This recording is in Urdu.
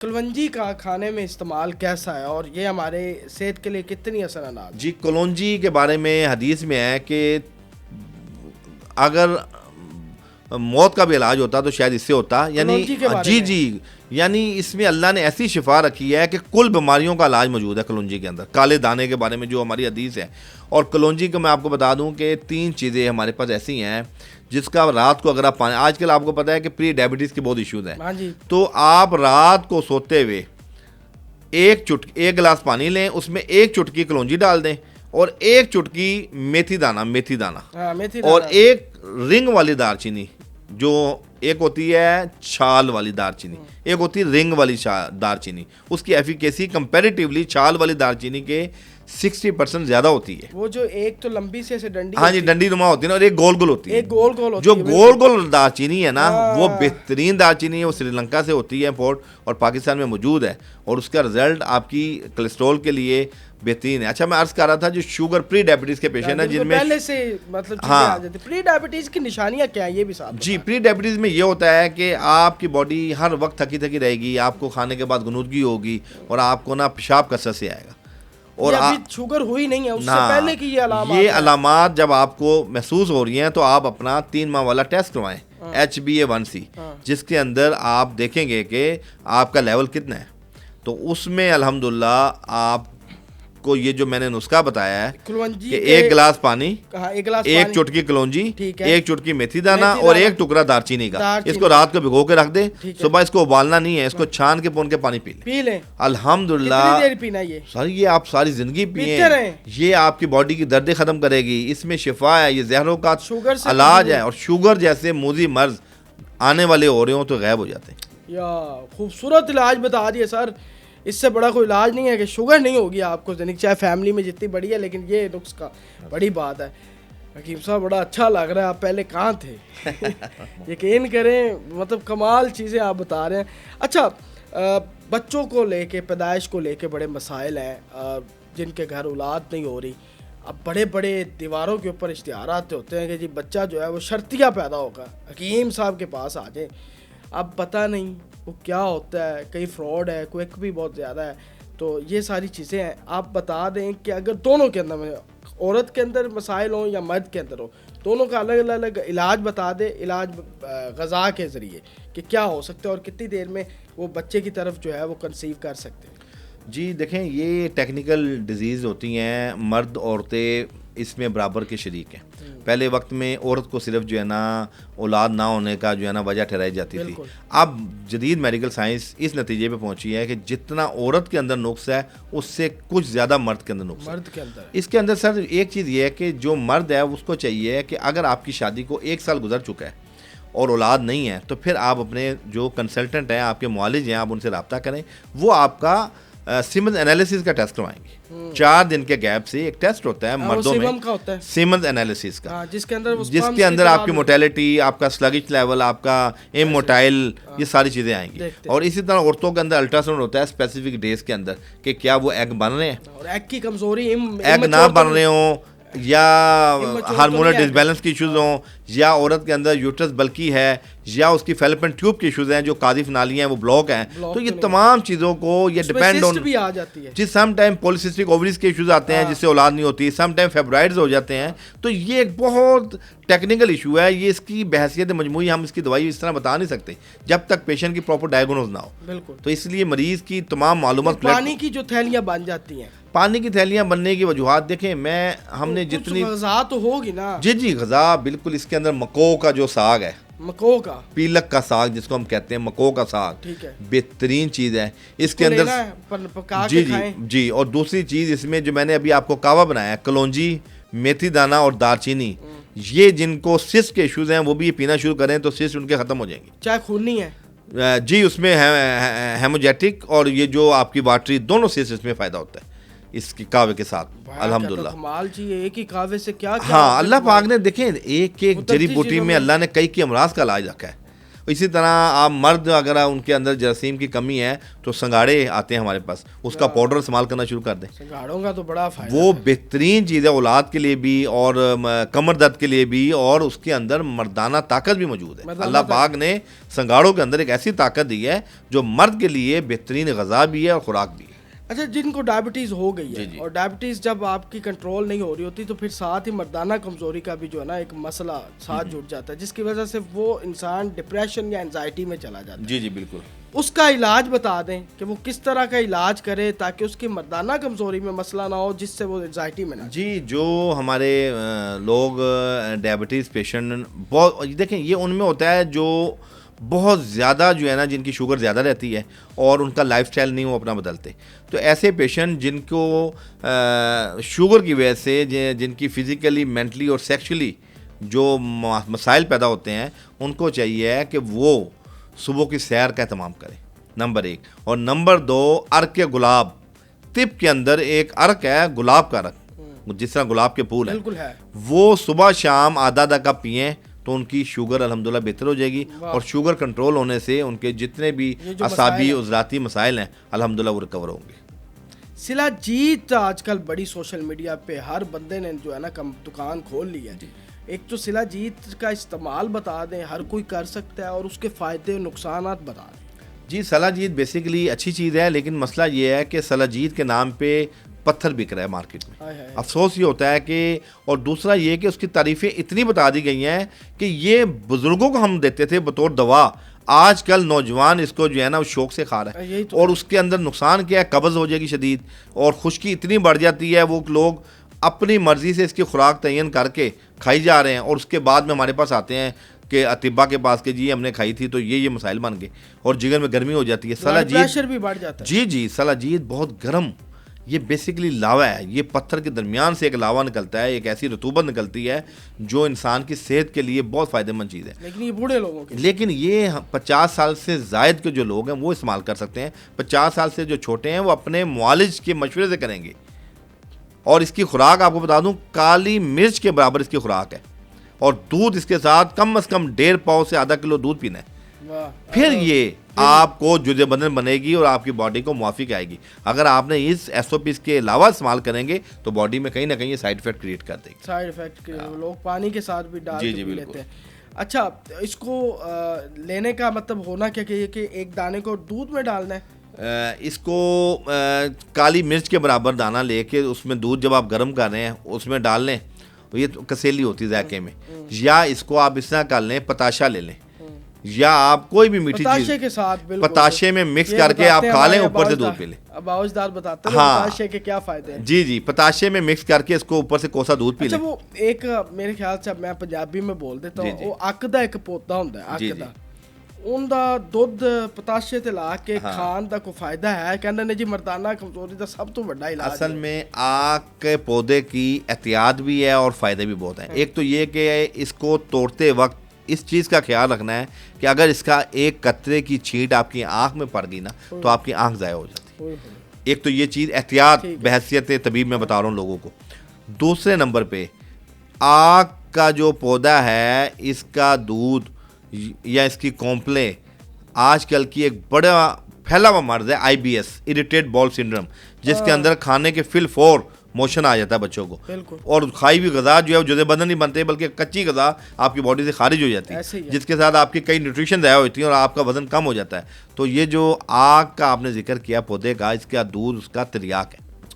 کلونجی کا کھانے میں استعمال کیسا ہے اور یہ ہمارے صحت کے لیے کتنی اثر انداز ہے؟ جی کلونجی کے بارے میں حدیث میں ہے کہ اگر موت کا بھی علاج ہوتا تو شاید اس سے ہوتا، یعنی کلونجی کے بارے میں؟ جی یعنی اس میں اللہ نے ایسی شفا رکھی ہے کہ کل بیماریوں کا علاج موجود ہے کلونجی کے اندر. کالے دانے کے بارے میں جو ہماری حدیث ہے، اور کلونجی کو میں آپ کو بتا دوں کہ 3 چیزیں ہمارے پاس ایسی ہیں جس کا رات کو اگر آپ پانی، آج کل آپ کو پتہ ہے کہ پری ڈائبٹیز کے بہت ایشوز ہیں. ہاں جی. تو آپ رات کو سوتے ہوئے ایک گلاس پانی لیں، اس میں 1 چٹکی کلونجی ڈال دیں اور 1 چٹکی میتھی دانہ ہاں، میتھی اور دانا. 1 رنگ والی دار چینی، جو ایک ہوتی ہے چھال والی دار چینی، ایک ہوتی ہے رنگ والی دار چینی. اس کی ایفیکیسی کمپیریٹیولی چھال والی دار چینی کے 60% زیادہ ہوتی ہے. وہ جو ایک تو لمبی سے ڈنڈی، ہاں جی، ڈنڈی نما ہوتی ہے نا، اور ایک گول گول ہوتی ہے. ایک گول گول ہوتی جو ہے. گول دار چینی ہے نا، وہ بہترین دار چینی ہے. وہ سری لنکا سے ہوتی ہے امپورٹ اور پاکستان میں موجود ہے، اور اس کا رزلٹ آپ کی کولیسٹرول کے لیے بہترین ہے. اچھا، میں عرض کر رہا تھا جو شوگر پری ڈائبٹیز کے پیشنٹ ہیں جن میں پہلے سے مطلب چیزیں آ جاتی ہیں. پری ڈائبٹیز کی نشانیاں کیا ہیں یہ بھی صاحب؟ جی، پری ڈائبٹیز میں یہ ہوتا ہے کہ آپ کی باڈی ہر وقت تھکی رہے گی، آپ کو کھانے کے بعد غنودگی ہوگی، اور آپ کو نا پیشاب کثرت سے آئے گا. اور ابھی شوگر ہوئی نہیں ہے، اس سے پہلے کی یہ علامات یہ علامات جب آپ کو محسوس ہو رہی ہیں تو آپ اپنا 3 ماہ والا ٹیسٹ کروائیں، HbA1c، جس کے اندر آپ دیکھیں گے کہ آپ کا لیول کتنا ہے. تو اس میں الحمدللہ آپ کو یہ جو میں نے نسخہ بتایا ہے کہ 1 گلاس پانی، 1 چٹکی کلونجی، 1 چٹکی میتھی دانہ اور 1 ٹکڑا دار چینی کا، اس کو رات کو بھگو کے رکھ دیں. صبح اس کو ابالنا نہیں ہے، اس کو چھان کے پون کے پانی پی لیں. الحمدللہ. کتنی دیر پینا یہ؟ سر یہ آپ ساری زندگی پیئیں، یہ آپ کی باڈی کی دردیں ختم کرے گی. اس میں شفا ہے، یہ زہروں کا علاج ہے، اور شوگر جیسے موذی مرض آنے والے ہو رہے ہوں تو غائب ہو جاتے ہیں. یا خوبصورت علاج بتا دیے سر. اس سے بڑا کوئی علاج نہیں ہے کہ شوگر نہیں ہوگی آپ کو، چاہے فیملی میں جتنی بڑی ہے، لیکن یہ نقص کا بڑی بات ہے. حکیم صاحب بڑا اچھا لگ رہا ہے، آپ پہلے کہاں تھے؟ یقین کریں مطلب کمال چیزیں آپ بتا رہے ہیں. اچھا، بچوں کو لے کے، پیدائش کو لے کے بڑے مسائل ہیں، جن کے گھر اولاد نہیں ہو رہی. اب بڑے بڑے دیواروں کے اوپر اشتہارات ہوتے ہیں کہ جی بچہ جو ہے وہ شرطیہ پیدا ہوگا، حکیم صاحب کے پاس آ جائیں. اب پتہ نہیں وہ کیا ہوتا ہے، کئی فراڈ ہے، کوئک بھی بہت زیادہ ہے. تو یہ ساری چیزیں ہیں. آپ بتا دیں کہ اگر دونوں کے اندر، عورت کے اندر مسائل ہوں یا مرد کے اندر ہو، دونوں کا الگ الگ علاج بتا دیں، علاج غذا کے ذریعے کہ کیا ہو سکتا ہے اور کتنی دیر میں وہ بچے کی طرف جو ہے وہ کنسیو کر سکتے ہیں. جی دیکھیں، یہ ٹیکنیکل ڈیزیز ہوتی ہیں، مرد عورتیں اس میں برابر کے شریک ہیں. پہلے وقت میں عورت کو صرف جو ہے نا اولاد نہ ہونے کا جو ہے نا وجہ ٹھہرائی جاتی تھی. اب جدید میڈیکل سائنس اس نتیجے پہ پہنچی ہے کہ جتنا عورت کے اندر نقص ہے اس سے کچھ زیادہ مرد کے اندر نقص ہے. اس کے اندر سر ایک چیز یہ ہے کہ جو مرد ہے اس کو چاہیے کہ اگر آپ کی شادی کو 1 سال گزر چکا ہے اور اولاد نہیں ہے تو پھر آپ اپنے جو کنسلٹنٹ ہیں، آپ کے معالج ہیں، آپ ان سے رابطہ کریں. وہ آپ کا سیمنز انالیسس کا ٹیسٹ کروائیں گے. 4 دن کے گیپ سے ایک ٹیسٹ ہوتا ہے مردوں میں، سیمنز انالیسس کا، جس کے اندر آپ کی موٹیلٹی، آپ کا سلگش لیول، آپ کا ایم موٹائل، یہ ساری چیزیں آئیں گی. اور اسی طرح عورتوں کے اندر الٹرا ساؤنڈ ہوتا ہے اسپیسیفک ڈیز کے اندر کہ کیا وہ ایگ بن رہے ہیں، اور ایگ کی کمزوری، ایگ نہ بن رہے ہوں، یا ہارمونل ڈسبیلنس کی ایشوز ہوں، یا عورت کے اندر یوٹرس بلکی ہے، یا اس کی فیلپن ٹیوب کی ایشوز ہیں، جو قاذف نالیاں ہیں وہ بلاک ہیں. تو یہ تمام چیزوں کو یہ ڈیپینڈ آن بھی آ جاتی ہے. جی سم ٹائم پولیسسٹک اووریز کے ایشوز آتے ہیں جس سے اولاد نہیں ہوتی، سم ٹائم فیبرائڈز ہو جاتے ہیں. تو یہ ایک بہت ٹیکنیکل ایشو ہے. یہ اس کی بحثیت مجموعی ہم اس کی دوائی اس طرح بتا نہیں سکتے جب تک پیشنٹ کی پراپر ڈائگنوز نہ ہو. بالکل. تو اس لیے مریض کی تمام معلومات، پانی کی جو تھیلیاں بن جاتی ہیں، پانی کی تھیلیاں بننے کی وجوہات دیکھیں، ہم نے جتنی غذا تو ہوگی نا. جی غذا بالکل. اس کے اندر مکو کا جو ساگ ہے، مکو کا پیلک کا ساگ جس کو ہم کہتے ہیں، مکو کا ساگ بہترین چیز ہے. اس کے اندر جی اور دوسری چیز اس میں جو میں نے ابھی آپ کو کہوا بنایا ہے، کلونجی، میتھی دانہ اور دار چینی، یہ جن کو سسٹ کے ایشوز ہیں وہ بھی یہ پینا شروع کریں تو سسٹ ان کے ختم ہو جائیں گے. چاہے خونی ہے جی، اس میں ہیموجیٹک اور یہ جو آپ کی واٹری، دونوں سسٹ اس میں فائدہ ہوتا ہے اس کی کعوے کے ساتھ. الحمدللہ. کمال جی، ایک ہی کعوے سے کیا. ہاں، اللہ پاک نے دیکھیں ایک جڑی بوٹی میں اللہ نے کئی کی امراض کا علاج رکھا ہے. اسی طرح آپ مرد اگر ان کے اندر جراثیم کی کمی ہے تو سنگاڑے آتے ہیں ہمارے پاس, اس کا پاؤڈر استعمال کرنا شروع کر دیں. سنگاڑوں کا تو بڑا فائدہ, وہ بہترین چیز ہے اولاد کے لیے بھی اور کمر درد کے لیے بھی, اور اس کے اندر مردانہ طاقت بھی موجود ہے. اللہ پاک نے سنگاڑوں کے اندر ایک ایسی طاقت دی ہے جو مرد کے لیے بہترین غذا بھی ہے اور خوراک بھی ہے. اچھا, جن کو ڈائبٹیز ہو گئی ہے اور ڈائبٹیز جب آپ کی کنٹرول نہیں ہو رہی ہوتی تو پھر ساتھ ہی مردانہ کمزوری کا بھی جو ہے نا ایک مسئلہ ساتھ جڑ جاتا ہے, جس کی وجہ سے وہ انسان ڈپریشن یا انزائٹی میں چلا جاتا ہے. جی جی بالکل. اس کا علاج بتا دیں کہ وہ کس طرح کا علاج کرے تاکہ اس کی مردانہ کمزوری میں مسئلہ نہ ہو جس سے وہ انزائٹی میں نہ. جی, جو ہمارے لوگ ڈائبٹیز پیشنٹ بہت دیکھیں, یہ ان میں ہوتا ہے جو بہت زیادہ جو ہے نا جن کی شوگر زیادہ رہتی ہے اور ان کا لائف سٹائل نہیں وہ اپنا بدلتے. تو ایسے پیشنٹ جن کو شوگر کی وجہ سے جن کی فزیکلی, مینٹلی اور سیکشلی جو مسائل پیدا ہوتے ہیں, ان کو چاہیے کہ وہ صبح کی سیر کا اہتمام کریں, نمبر 1. اور نمبر 2, عرق گلاب. طب کے اندر ایک عرق ہے گلاب کا عرق, جس طرح گلاب کے پھول ہیں, وہ صبح شام آدھا کپ پئیں تو ان کی شوگر الحمدللہ بہتر ہو جائے گی. اور شوگر کنٹرول ہونے سے ان کے جتنے بھی اعصابی عضلاتی مسائل ہیں الحمدللہ وہ ریکور ہوں گے. صلہ جیت آج کل بڑی سوشل میڈیا پہ ہر بندے نے جو ہے نا دکان کھول لی ہے. ایک تو صلہ جیت کا استعمال بتا دیں, ہر کوئی کر سکتا ہے, اور اس کے فائدے و نقصانات بتا دیں. جی, صلہ جیت بیسیکلی اچھی چیز ہے, لیکن مسئلہ یہ ہے کہ صلہ جیت کے نام پہ پتھر بک رہا ہے مارکیٹ میں. افسوس یہ ہوتا ہے کہ, اور دوسرا یہ کہ اس کی تعریفیں اتنی بتا دی گئی ہیں کہ یہ بزرگوں کو ہم دیتے تھے بطور دوا, آج کل نوجوان اس کو جو ہے نا شوق سے کھا رہا ہے. اور اس کے اندر نقصان کیا ہے, قبض ہو جائے گی شدید, اور خشکی اتنی بڑھ جاتی ہے, وہ لوگ اپنی مرضی سے اس کی خوراک تعین کر کے کھائی جا رہے ہیں, اور اس کے بعد میں ہمارے پاس آتے ہیں کہ اطباء کے پاس کہ جی ہم نے کھائی تھی تو یہ مسائل بن گئے, اور جگر میں گرمی ہو جاتی ہے. صلہ جیت پریشر بھی بڑھ جاتا ہے. جی, صلہ جیت بہت گرم, یہ بیسیکلی لاوا ہے. یہ پتھر کے درمیان سے ایک لاوا نکلتا ہے, ایک ایسی رطوبت نکلتی ہے جو انسان کی صحت کے لیے بہت فائدہ مند چیز ہے. لیکن یہ بوڑھے لوگوں کے, لیکن یہ 50 سال سے زائد کے جو لوگ ہیں وہ استعمال کر سکتے ہیں. 50 سال سے جو چھوٹے ہیں وہ اپنے معالج کے مشورے سے کریں گے. اور اس کی خوراک آپ کو بتا دوں, کالی مرچ کے برابر اس کی خوراک ہے, اور دودھ اس کے ساتھ کم از کم 1.5 پاؤ سے آدھا کلو دودھ پینا ہے. پھر یہ آپ کو جزے بدن بنے گی اور آپ کی باڈی کو موافق آئے گی. اگر آپ نے اس ایس او پیز کے علاوہ استعمال کریں گے تو باڈی میں کہیں نہ کہیں سائیڈ افیکٹ کریٹ کر دے گی. سائیڈ افیکٹ لوگ پانی کے ساتھ بھی ڈال کے لیتے ہیں. اچھا, اس کو لینے کا مطلب ہونا کیا کہ ایک دانے کو دودھ میں ڈالنا ہے؟ اس کو کالی مرچ کے برابر دانہ لے کے اس میں دودھ جب آپ گرم کر رہے ہیں اس میں ڈال لیں, یہ کسیلی ہوتی ہے ذائقے میں, یا اس کو آپ اس طرح کر لیں, پتاشا لے لیں, یا آپ کوئی بھی میٹھی چیز کے ساتھ پتاشے میں مکس کر کے آپ کھا لیں, اوپر سے دودھ پی لیں. اب آوازدار بتاتے ہیں پتاشے کے کیا فائدے ہیں. جی, پتاشے میں مکس کر کے اس کو اوپر سے کوسا دودھ پی لیں. اچھا, وہ ایک میرے خیال سے میں پنجابی میں بول دیتا ہوں, وہ اک دا ایک پودا ہوندا ہے, اک دا, ان دا دودھ پتاشے تے لا کے کھان دا کوئی فائدہ ہے؟ کہندے نے جی مردانہ کمزوری دا سب تو بڑا علاج. اصل میں آک کے پودے کی احتیاط بھی ہے اور فائدے بھی بہت ہیں. ایک تو یہ کہ اس کو توڑتے وقت اس چیز کا خیال رکھنا ہے کہ اگر اس کا ایک قطرے کی چھینٹ آپ کی آنکھ میں پڑ گئی نا تو آپ کی آنکھ ضائع ہو جاتی ہے. ایک تو یہ چیز احتیاط بحیثیت طبیب میں بتا رہا ہوں لوگوں کو. دوسرے نمبر پہ آک کا جو پودا ہے, اس کا دودھ یا اس کی کومپلیں آج کل کی ایک بڑا پھیلا ہوا مرض ہے, IBS, اریٹیٹ باؤل سنڈروم, جس کے اندر کھانے کے فل فور موشن آ جاتا ہے بچوں کو, اور کھائی ہوئی غذا جو ہے جزے بدن نہیں بنتے بلکہ کچی غذا آپ کی باڈی سے خارج ہو جاتی ہے, جس کے ساتھ آپ کی کئی نیوٹریشن ضائع ہوتی ہیں اور آپ کا وزن کم ہو جاتا ہے. تو یہ جو آگ کا آپ نے ذکر کیا پودے کا, اس کا دودھ اس کا تریاک ہے.